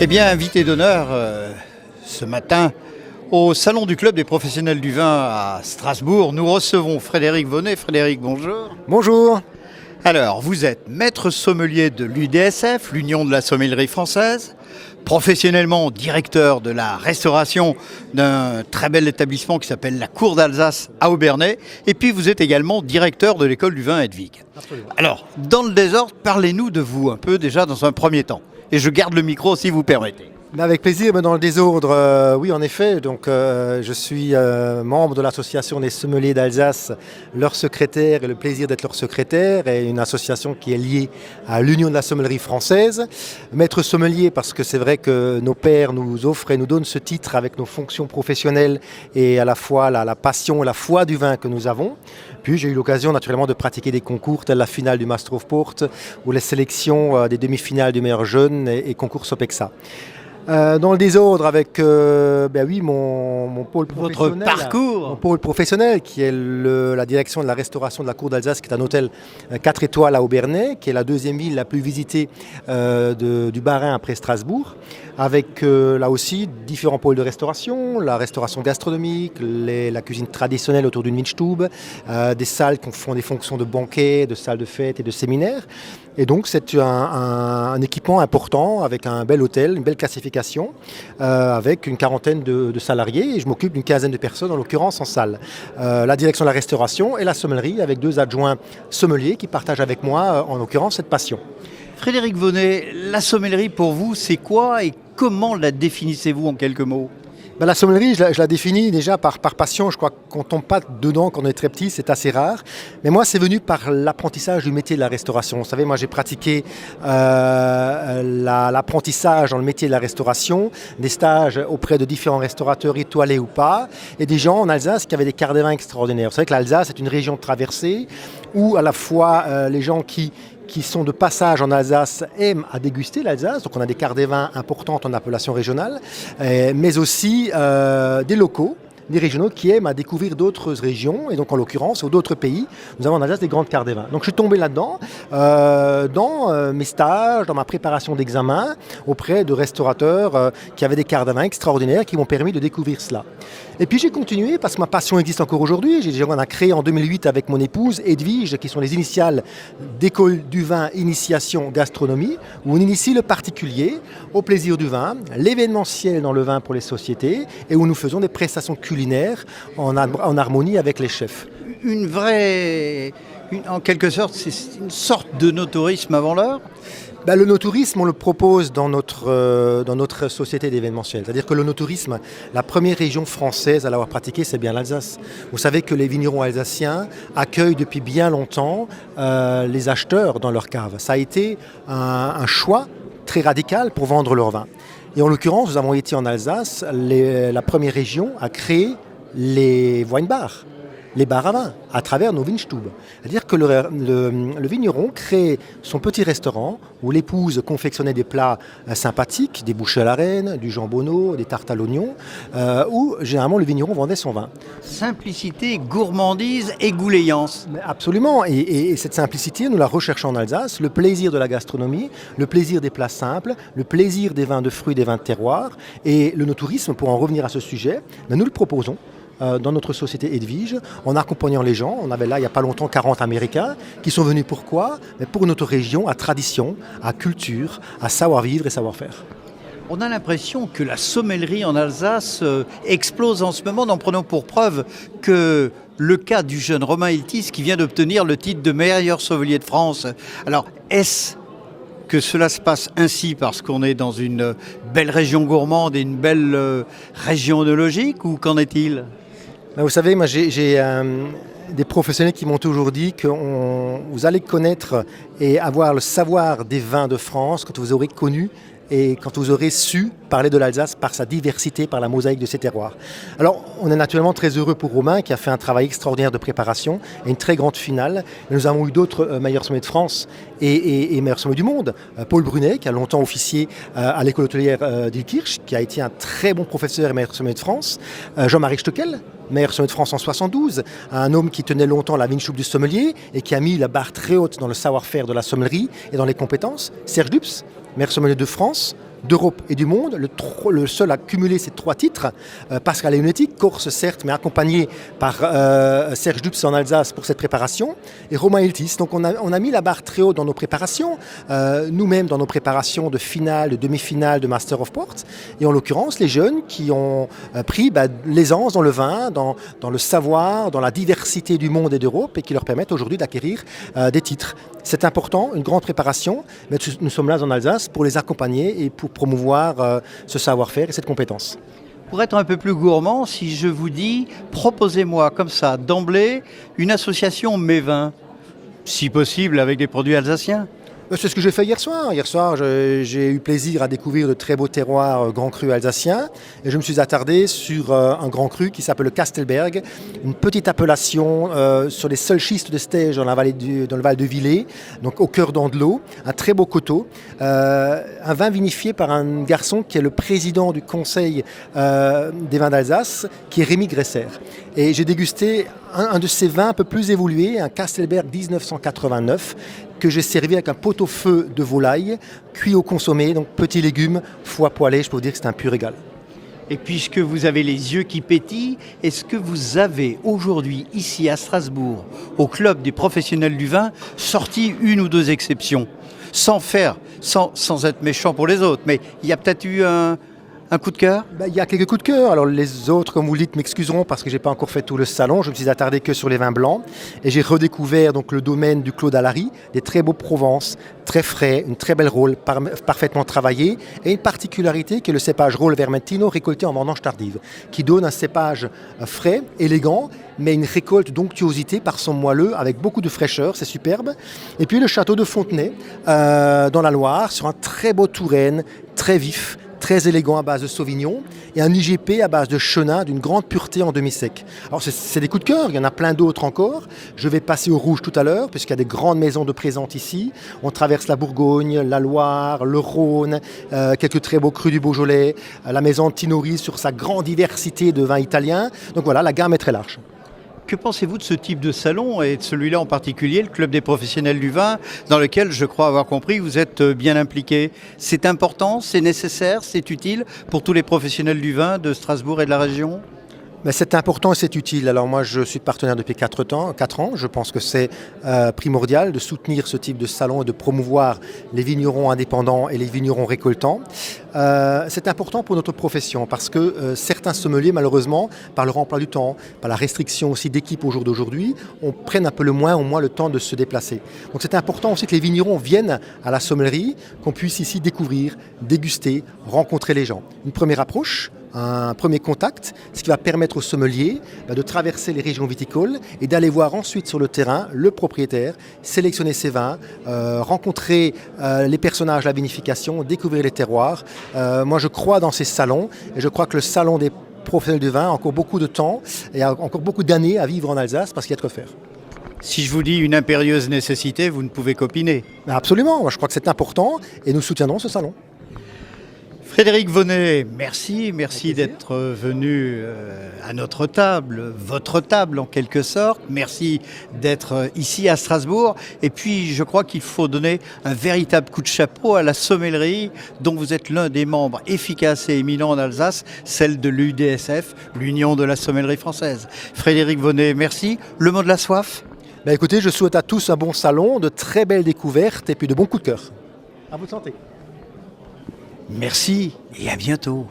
Eh bien, invité d'honneur ce matin au Salon du Club des professionnels du vin à Strasbourg, nous recevons Frédéric Vonnet. Frédéric, bonjour. Bonjour. Alors, vous êtes maître sommelier de l'UDSF, l'Union de la sommellerie française, professionnellement directeur de la restauration d'un très bel établissement qui s'appelle la Cour d'Alsace à Obernai, et puis vous êtes également directeur de l'école du vin Hedwig. Absolument. Alors, dans le désordre, parlez-nous de vous un peu déjà dans un premier temps. Et je garde le micro si vous permettez. Avec plaisir, mais dans le désordre, oui en effet. Donc, je suis membre de l'association des sommeliers d'Alsace, leur secrétaire et le plaisir d'être leur secrétaire, et une association qui est liée à l'Union de la sommellerie française. Maître sommelier parce que c'est vrai que nos pères nous offrent et nous donnent ce titre avec nos fonctions professionnelles et à la fois la passion et la foi du vin que nous avons. Puis j'ai eu l'occasion naturellement de pratiquer des concours tels la finale du Master of Port ou les sélections des demi-finales du meilleur jeune et concours Sopexa. Dans le désordre avec mon pôle professionnel. Votre parcours. Mon pôle professionnel qui est la direction de la restauration de la Cour d'Alsace, qui est un hôtel 4 étoiles à Obernai, qui est la deuxième ville la plus visitée du Bas-Rhin après Strasbourg, avec là aussi différents pôles de restauration, la restauration gastronomique, la cuisine traditionnelle autour d'une Weinstube, des salles qui font des fonctions de banquet, de salles de fête et de séminaires. Et donc c'est un équipement important avec un bel hôtel, une belle classification, avec une quarantaine de salariés, et je m'occupe d'une quinzaine de personnes en l'occurrence en salle. La direction de la restauration et la sommellerie avec 2 adjoints sommeliers qui partagent avec moi en l'occurrence cette passion. Frédéric Vonnet, la sommellerie pour vous c'est quoi et comment la définissez-vous en quelques mots ? La sommellerie, je la définis déjà par passion. Je crois qu'on ne tombe pas dedans quand on est très petit, c'est assez rare. Mais moi, c'est venu par l'apprentissage du métier de la restauration. Vous savez, moi, j'ai pratiqué l'apprentissage dans le métier de la restauration, des stages auprès de différents restaurateurs étoilés ou pas, et des gens en Alsace qui avaient des cartes de vin extraordinaires. Vous savez que l'Alsace est une région de traversée où à la fois les gens qui sont de passage en Alsace aiment à déguster l'Alsace. Donc on a des cartes des vins importantes en appellation régionale, mais aussi des locaux, des régionaux qui aiment à découvrir d'autres régions, et donc en l'occurrence, ou d'autres pays. Nous avons en Alsace des grandes cartes des vins. Donc je suis tombé là-dedans, dans mes stages, dans ma préparation d'examen, auprès de restaurateurs qui avaient des cartes des vins extraordinaires qui m'ont permis de découvrir cela. Et puis j'ai continué parce que ma passion existe encore aujourd'hui. On a créé en 2008 avec mon épouse Hedwig, qui sont les initiales d'école du vin Initiation Gastronomie, où on initie le particulier au plaisir du vin, l'événementiel dans le vin pour les sociétés, et où nous faisons des prestations culinaires en harmonie avec les chefs. En quelque sorte, c'est une sorte de no-tourisme avant l'heure ? Le no-tourisme, on le propose dans notre société d'événementiel. C'est-à-dire que le no-tourisme, la première région française à l'avoir pratiqué, c'est bien l'Alsace. Vous savez que les vignerons alsaciens accueillent depuis bien longtemps les acheteurs dans leurs caves. Ça a été un choix très radical pour vendre leur vin. Et en l'occurrence, nous avons été en Alsace, la première région à créer les wine-bars, les bars à vin, à travers nos Weinstube. C'est-à-dire que le vigneron crée son petit restaurant où l'épouse confectionnait des plats sympathiques, des bouchées à la reine, du jambonneau, des tartes à l'oignon, où généralement le vigneron vendait son vin. Simplicité, gourmandise et gouléance. Absolument, et cette simplicité, nous la recherchons en Alsace, le plaisir de la gastronomie, le plaisir des plats simples, le plaisir des vins de fruits, des vins de terroir, et le no-tourisme, pour en revenir à ce sujet, nous le proposons dans notre société Hedwig, en accompagnant les gens. On avait là, il n'y a pas longtemps, 40 Américains qui sont venus pourquoi ? Pour notre région, à tradition, à culture, à savoir-vivre et savoir-faire. On a l'impression que la sommellerie en Alsace explose en ce moment. N'en prenons pour preuve que le cas du jeune Romain Iltis qui vient d'obtenir le titre de meilleur sommelier de France. Alors, est-ce que cela se passe ainsi parce qu'on est dans une belle région gourmande et une belle région œnologique, ou qu'en est-il ? Vous savez, moi j'ai des professionnels qui m'ont toujours dit que vous allez connaître et avoir le savoir des vins de France quand vous aurez connu et quand vous aurez su parler de l'Alsace par sa diversité, par la mosaïque de ses terroirs. Alors, on est naturellement très heureux pour Romain qui a fait un travail extraordinaire de préparation et une très grande finale. Et nous avons eu d'autres meilleurs sommets de France et meilleurs sommets du monde. Paul Brunet, qui a longtemps officié à l'école hôtelière d'Ilkirch, qui a été un très bon professeur et meilleur sommet de France. Jean-Marie Stockel, meilleur sommet de France en 72, un homme qui tenait longtemps la Weinstube du sommelier et qui a mis la barre très haute dans le savoir-faire de la sommellerie et dans les compétences. Serge Dups, meilleur sommelier de France, d'Europe et du monde, le seul à cumuler ces 3 titres. Pascal Leonetti, Corse certes, mais accompagné par Serge Dups en Alsace pour cette préparation, et Romain Hiltis. Donc on a mis la barre très haut dans nos préparations, nous-mêmes dans nos préparations de finale, de demi-finale, de Master of Port, et en l'occurrence les jeunes qui ont pris l'aisance dans le vin, dans le savoir, dans la diversité du monde et d'Europe, et qui leur permettent aujourd'hui d'acquérir des titres. C'est important, une grande préparation, mais nous sommes là en Alsace pour les accompagner et pour promouvoir ce savoir-faire et cette compétence. Pour être un peu plus gourmand, si je vous dis, proposez-moi comme ça, d'emblée, une association Mévin, si possible avec des produits alsaciens. C'est ce que j'ai fait hier soir. Hier soir, j'ai eu plaisir à découvrir de très beaux terroirs grands crus alsaciens. Et je me suis attardé sur un grand cru qui s'appelle le Kastelberg, une petite appellation sur les seuls schistes de Stege dans le Val de Villers, donc au cœur d'Andelot, un très beau coteau. Un vin vinifié par un garçon qui est le président du conseil des vins d'Alsace, qui est Rémi Gresser. Et j'ai dégusté un de ces vins un peu plus évolués, un Kastelberg 1989, que j'ai servi avec un pot-au-feu de volaille, cuit au consommé, donc petits légumes, foie poêlé. Je peux vous dire que c'est un pur régal. Et puisque vous avez les yeux qui pétillent, est-ce que vous avez aujourd'hui, ici à Strasbourg, au club des professionnels du vin, sorti une ou deux exceptions, sans être méchant pour les autres, mais il y a peut-être eu un coup de cœur? Il y a quelques coups de cœur. Alors les autres, comme vous le dites, m'excuseront parce que je n'ai pas encore fait tout le salon. Je me suis attardé que sur les vins blancs. Et j'ai redécouvert donc, le domaine du Clos d'Alary, des très beaux Provence, très frais, une très belle rôle, parfaitement travaillée. Et une particularité qui est le cépage Rôle Vermentino récolté en vendange tardive, qui donne un cépage frais, élégant, mais une récolte d'onctuosité par son moelleux avec beaucoup de fraîcheur, c'est superbe. Et puis le château de Fontenay, dans la Loire, sur un très beau Touraine, très vif, très élégant à base de Sauvignon, et un IGP à base de Chenin d'une grande pureté en demi-sec. Alors c'est des coups de cœur, il y en a plein d'autres encore. Je vais passer au rouge tout à l'heure, puisqu'il y a des grandes maisons de présentes ici. On traverse la Bourgogne, la Loire, le Rhône, quelques très beaux crus du Beaujolais, la maison de Tinori sur sa grande diversité de vins italiens. Donc voilà, la gamme est très large. Que pensez-vous de ce type de salon et de celui-là en particulier, le Club des professionnels du vin, dans lequel, je crois avoir compris, vous êtes bien impliqué? C'est important, c'est nécessaire, c'est utile pour tous les professionnels du vin de Strasbourg et de la région? Mais c'est important et c'est utile. Alors moi, je suis partenaire depuis 4 ans. Je pense que c'est primordial de soutenir ce type de salon et de promouvoir les vignerons indépendants et les vignerons récoltants. C'est important pour notre profession parce que certains sommeliers, malheureusement, par leur emploi du temps, par la restriction aussi d'équipe au jour d'aujourd'hui, prennent un peu au moins le temps de se déplacer. Donc c'est important aussi que les vignerons viennent à la sommellerie, qu'on puisse ici découvrir, déguster, rencontrer les gens. Une première approche, un premier contact, ce qui va permettre aux sommeliers de traverser les régions viticoles et d'aller voir ensuite sur le terrain le propriétaire, sélectionner ses vins, rencontrer les personnages de la vinification, découvrir les terroirs. Moi je crois dans ces salons et je crois que le salon des professionnels du vin a encore beaucoup de temps et a encore beaucoup d'années à vivre en Alsace parce qu'il y a de quoi faire. Si je vous dis une impérieuse nécessité, vous ne pouvez qu'opiner. Absolument, moi je crois que c'est important et nous soutiendrons ce salon. Frédéric Vonnet, merci d'être venu à notre table, votre table en quelque sorte. Merci d'être ici à Strasbourg. Et puis, je crois qu'il faut donner un véritable coup de chapeau à la sommellerie dont vous êtes l'un des membres efficaces et éminents en Alsace, celle de l'UDSF, l'Union de la sommellerie française. Frédéric Vonnet, merci. Le mot de la soif? Écoutez, je souhaite à tous un bon salon, de très belles découvertes et puis de bons coups de cœur. À votre santé. Merci et à bientôt.